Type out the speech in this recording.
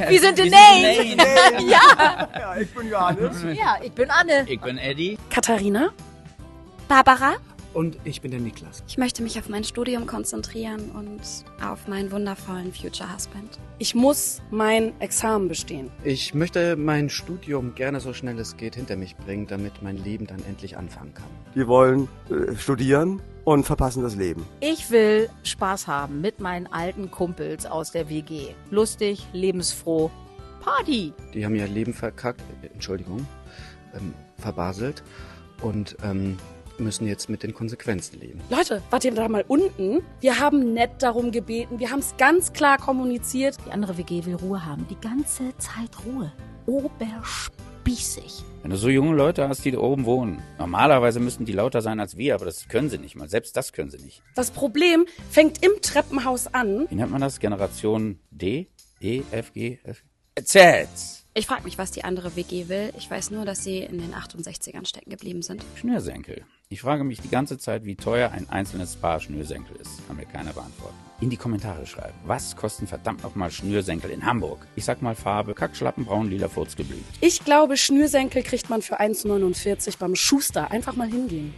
Wir sind the Name. Ja. Ja, ich bin Johannes. Ja, ich bin Anne. Ich bin Eddie. Katharina? Barbara. Und ich bin der Niklas. Ich möchte mich auf mein Studium konzentrieren und auf meinen wundervollen Future Husband. Ich muss mein Examen bestehen. Ich möchte mein Studium gerne so schnell es geht hinter mich bringen, damit mein Leben dann endlich anfangen kann. Wir wollen studieren und verpassen das Leben. Ich will Spaß haben mit meinen alten Kumpels aus der WG. Lustig, lebensfroh. Party. Die haben ihr Leben verkackt, verbaselt und müssen jetzt mit den Konsequenzen leben. Leute, wart ihr da mal unten? Wir haben nett darum gebeten, wir haben es ganz klar kommuniziert. Die andere WG will Ruhe haben. Die ganze Zeit Ruhe. Oberspießig. Wenn du so junge Leute hast, die da oben wohnen, normalerweise müssten die lauter sein als wir, aber das können sie nicht mal. Selbst das können sie nicht. Das Problem fängt im Treppenhaus an. Wie nennt man das? Generation D? E? F? G? F? Erzähl's! Ich frage mich, was die andere WG will. Ich weiß nur, dass sie in den 68ern stecken geblieben sind. Schnürsenkel. Ich frage mich die ganze Zeit, wie teuer ein einzelnes Paar Schnürsenkel ist. Kann mir keiner beantworten. In die Kommentare schreiben. Was kosten verdammt nochmal Schnürsenkel in Hamburg? Ich sag mal Farbe, Kackschlappen, braun, lila, furzgeblüht. Ich glaube, Schnürsenkel kriegt man für 1,49 beim Schuster. Einfach mal hingehen.